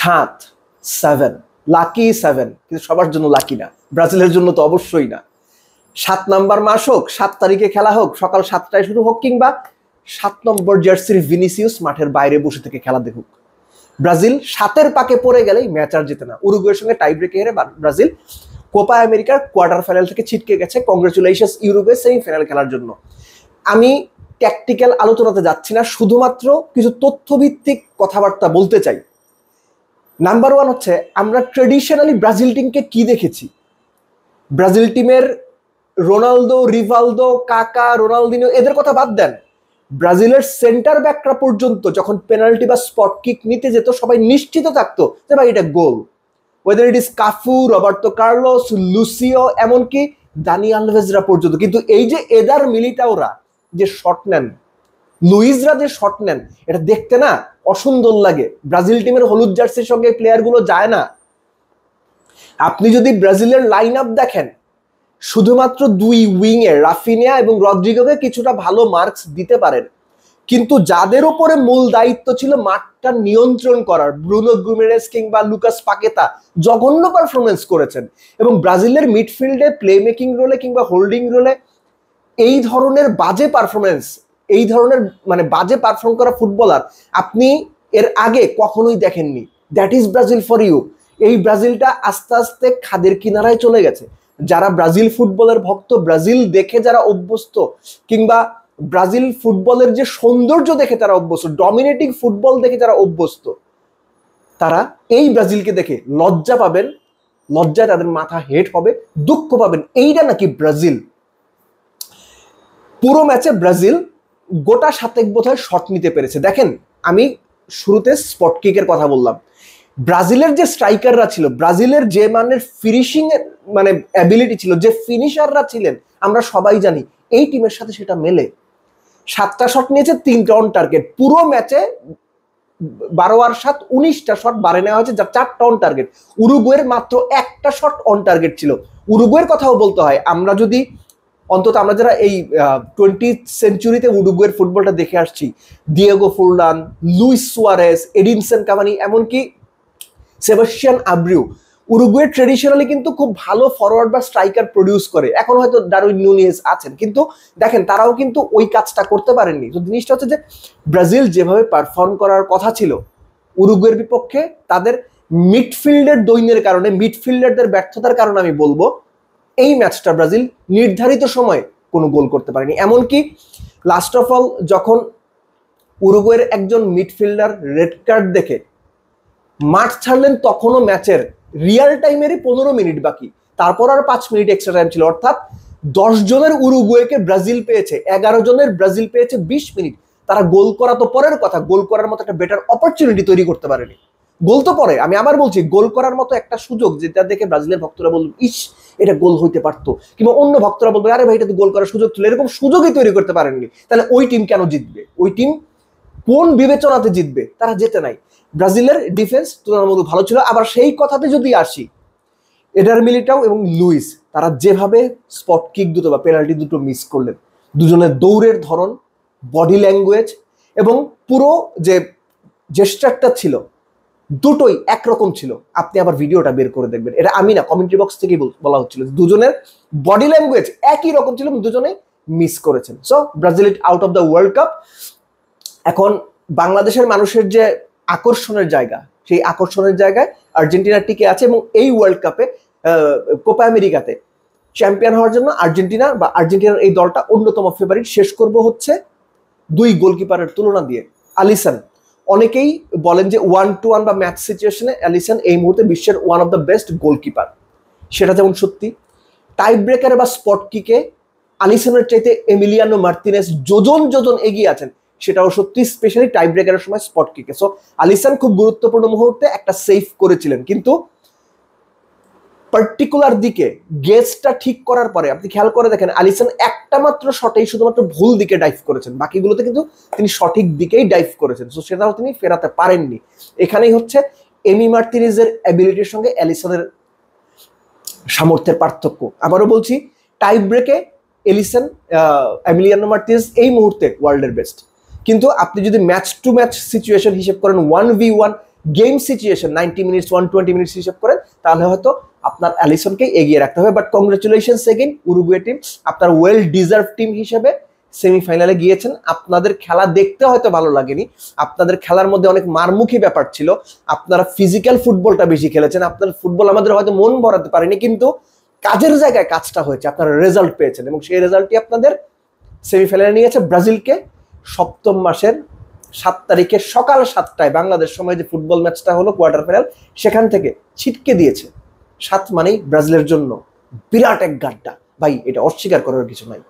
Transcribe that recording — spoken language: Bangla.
সাত, 7, লাকি 7, কিন্তু সবার জন্য লাকি না, ব্রাজিলের জন্য তো অবশ্যই না। 7 নাম্বার মাস হোক, 7 তারিখে খেলা হোক, সকাল 7টায় শুরু হোক, কিংবা 7 নম্বর জার্সির ভিনিসিয়াস মাঠের বাইরে বসে থেকে খেলা দেখুক, ব্রাজিল 7-এর পাকে পড়ে গেলেই ম্যাচ আর জেতে না। উরুগুয়ের সঙ্গে টাই ব্রেকে হেরে ব্রাজিল কোপা আমেরিকার কোয়ার্টার ফাইনাল থেকে ছিটকে গেছে। কংগ্রেচুলেশনস ইউরোপে সেমিফাইনাল খেলার জন্য। আমি ট্যাকটিক্যাল আলোচনাতে যাচ্ছি না, শুধুমাত্র কিছু তথ্যভিত্তিক কথাবার্তা বলতে চাই। নাম্বার 1 হচ্ছে, আমরা ট্রেডিশনালি ব্রাজিল টিমকে কি দেখেছি? ব্রাজিল টিমের রোনালদো, রিভালদো, কাকা, রোনালদিনো এদের কথা বাদ দেন, ব্রাজিলের সেন্টার ব্যাকরা পর্যন্ত যখন পেনাল্টি বা স্পট কিক নিতে যেত, সবাই নিশ্চিত থাকতো যে ভাই এটা goal. Whether it is Cafu, Roberto Carlos, Lucio, এমনকি দানি আলভেজরা পর্যন্ত। কিন্তু এই যে এদার মিলিটাওরা যে শট নেন, লুইসরা যে শট নেন, এটা দেখতে না অসুন্দর লাগে। ব্রাজিল টিমের হলুদ জার্সির সঙ্গে প্লেয়ারগুলো যায় না। আপনি যদি ব্রাজিলের লাইন আপ দেখেন, শুধুমাত্র 2 উইংয়ে রাফিনিয়া এবং রদ্রিগোকে কিছুটা ভালো মার্কস দিতে পারেন, কিন্তু যাদের উপরে মূল দায়িত্ব ছিল মাঠটা নিয়ন্ত্রণ করার, ব্রুনো গুমেরেস কিংবা লুকাস পাকেতা জঘন্য পারফরমেন্স করেছেন। এবং ব্রাজিলের মিডফিল্ডে প্লে মেকিং রোলে কিংবা হোল্ডিং রোলে এই ধরনের বাজে পারফরমেন্স, এই ধরনের মানে বাজে পারফর্ম করা ফুটবলার আপনি এর আগে কখনোই দেখেননি। That is Brazil for you. এই ব্রাজিলটা আস্তে আস্তে খাদের কিনারায় চলে গেছে। যারা ব্রাজিল ফুটবলের ভক্ত, ব্রাজিল দেখে যারা অভ্যস্ত, কিংবা ব্রাজিল ফুটবলের যে সৌন্দর্য দেখে তারা অভ্যস্ত, ডমিনেটিং ফুটবল দেখে যারা অভ্যস্ত, তারা এই ব্রাজিলকে দেখে লজ্জা পাবেন, লজ্জায় তাদের মাথা হেট হবে, দুঃখ পাবেন। এইটা নাকি ব্রাজিল? পুরো ম্যাচে ব্রাজিল গোটা 7 বোধহয় শট নিতে পেরেছে। দেখেন, আমি শুরুতে স্পট কিকের কথা বললাম, ব্রাজিলের যে স্ট্রাইকাররা ছিল, ব্রাজিলের যে মানের ফিনিশিং এর মানে অ্যাবিলিটি ছিল, যে ফিনিশাররা ছিলেন, আমরা সবাই জানি এই টিমের সাথে সেটা মেলে। 7টা শট নিয়েছে, 3টা অন টার্গেট। পুরো ম্যাচে 12 আর 7 19টা শট বাড়ে নেওয়া হয়েছে, যার 4টা অন টার্গেট। উরুগুয়ের মাত্র 1টা শট অন টার্গেট ছিল। উরুগুয়ের কথাও বলতে হয়, আমরা যদি অন্তত আমরা যারা এই 20th সেঞ্চুরিতে উরুগুয়ের ফুটবলটা দেখে আসছি, Diego Forlan, Luis Suarez, Edinson Cavani, এমনকি সেবাস্টিয়ান আব্রিউ, উরুগুয়ে ট্রেডিশনালি কিন্তু খুব ভালো ফরওয়ার্ড বা স্ট্রাইকার প্রডিউস করে। এখন হয়তো ডারউইন নুনিয়েজ আছেন, কিন্তু দেখেন তারাও কিন্তু ওই কাজটা করতে পারেননি। তো জিনিসটা হচ্ছে যে ব্রাজিল যেভাবে পারফর্ম করার কথা ছিল উরুগুয়ের বিপক্ষে, তাদের মিডফিল্ডের দৈন্যের কারণে, মিডফিল্ডারদের ব্যর্থতার কারণে আমি বলবো এই ম্যাচটা ব্রাজিল নির্ধারিত সময়ে কোনো গোল করতে পারেনি। এমনকি লাস্ট অফ অল যখন উরুগুয়ের একজন মিডফিল্ডার রেড কার্ড দেখে মাঠ ছাড়লেন, তখনও ম্যাচের রিয়াল টাইমেরই 15 মিনিট বাকি, তারপর আর 5 মিনিট এক্সট্রা টাইম ছিল। অর্থাৎ 10 জনের উরুগুয়েকে ব্রাজিল পেয়েছে, 11 জনের ব্রাজিল পেয়েছে 20 মিনিট। তারা গোল করা তো পরের কথা, গোল করার মতো একটা বেটার অপরচুনিটি তৈরি করতে পারেনি। গোল তো পরে, আমি আবার বলছি, গোল করার মতো একটা সুযোগ যেটা দেখে ব্রাজিলের ভক্তরা বলল ইস এটা গোল হইতে পারতো, কিংবা অন্য ভক্তরা বলবে আরে ভাই এটা তো গোল করার সুযোগ ছিল, এরকম সুযোগই তৈরি করতে পারেননি। তাহলে ওই টিম কেন জিতবে? ওই টিম কোন বিবেচনাতে জিতবে? তারা জেতে নাই। ব্রাজিলের ডিফেন্স তুলনামূলক ভালো ছিল। আবার সেই কথাতে যদি আসি, এডার মিলিটাও এবং লুইস, তারা যেভাবে স্পট কিক দুটো বা পেনাল্টি দুটো মিস করলেন, দুজনের দৌড়ের ধরন, বডি ল্যাঙ্গুয়েজ এবং পুরো যে জেস্টারটা ছিল, দুটোই একরকম ছিল। আপনি আবার ভিডিওটা বের করে দেখবেন, এটা আমি না, কমেন্ট্রি বক্স থেকেই বলা হচ্ছিল, দুজনের বডি ল্যাঙ্গুয়েজ একই রকম ছিল, দুজনেই মিস করেছেন। So Brazil it out of the world cup. এখন বাংলাদেশের মানুষের যে আকর্ষণের জায়গা, সেই আকর্ষণের জায়গায় আর্জেন্টিনা টিকে আছে, এবং এই ওয়ার্ল্ড কাপে কোপা আমেরিকাতে চ্যাম্পিয়ন হওয়ার জন্য আর্জেন্টিনা বা আর্জেন্টিনার এই দলটা অন্যতম ফেভারিট। শেষ করব হচ্ছে 2 গোলকিপারের তুলনা দিয়ে। আলিসন, অনেকেই বলেন যে 1-1 বা ম্যাচ সিচুয়েশনে অ্যালিসন এই মুহূর্তে বিশ্বের one of the best goalkeeper, সেটা যেমন সত্যি। টাই ব্রেকারে বা স্পট কিকে আলিসনের চাইতে এমিলিয়ানো মার্তিনেজ যোজন এগিয়ে আছেন, সেটাও সত্যি, স্পেশালি টাই ব্রেকারের সময় স্পট কিকে। সো আলিসন খুব গুরুত্বপূর্ণ মুহূর্তে একটা সেভ করেছিলেন, কিন্তু পার্টিকুলার দিকে গেজটা ঠিক করার পরে আপনি খেয়াল করে দেখেন আলিসন একটা মাত্র শটেই শুধুমাত্র ভুল দিকে ডাইভ করেছেন, বাকিগুলোতে কিন্তু তিনি সঠিক দিকেই ডাইভ করেছেন। সো সেটাও তিনি ফেরাতে পারেননি। এখানেই হচ্ছে এমি মার্তিনেজের অ্যাবিলিটির সঙ্গে অ্যালিসনের সামর্থ্যের পার্থক্য। আবারও বলছি, টাই ব্রেকে এমিলিয়ানো মার্তিনেজ এই মুহূর্তে ওয়ার্ল্ডের বেস্ট, কিন্তু আপনি যদি ম্যাচ টু ম্যাচ সিচুয়েশন হিসেব করেন, 1v1 game situation 90 minutes 120 minutes হিসাব করেন, তাহলে হয়তো আপনার অ্যালিসনকে এগিয়ে রাখতে হবে। But congratulations again Uruguay team, আপনার ওয়েল ডিজার্ভ টিম হিসেবে সেমিফাইনালে গিয়েছেন। আপনাদের খেলা দেখতে হয়তো ভালো লাগেনি, আপনাদের খেলার মধ্যে অনেক মারমুখী ব্যাপার ছিল, আপনারা ফিজিক্যাল ফুটবলটা বেশি খেলেছেন, আপনার ফুটবল আমাদের হয়তো মন ভরাতে পারেনি, কিন্তু কাজের জায়গায় কাজটা হয়েছে, আপনারা রেজাল্ট পেয়েছেন এবং সেই রেজাল্টই আপনাদের সেমিফাইনালে নিয়েছে ব্রাজিলকে। 7ম মাসের 7 তারিখে সকাল 7টায় বাংলাদেশ সময় যে ফুটবল ম্যাচটা হলো কোয়ার্টার ফাইনাল, সেখান থেকে ছিটকে দিয়েছে। 7 মানেই ব্রাজিলের জন্য বিরাট এক গাড্ডা ভাই, এটা অস্বীকার করার কিছু নাই।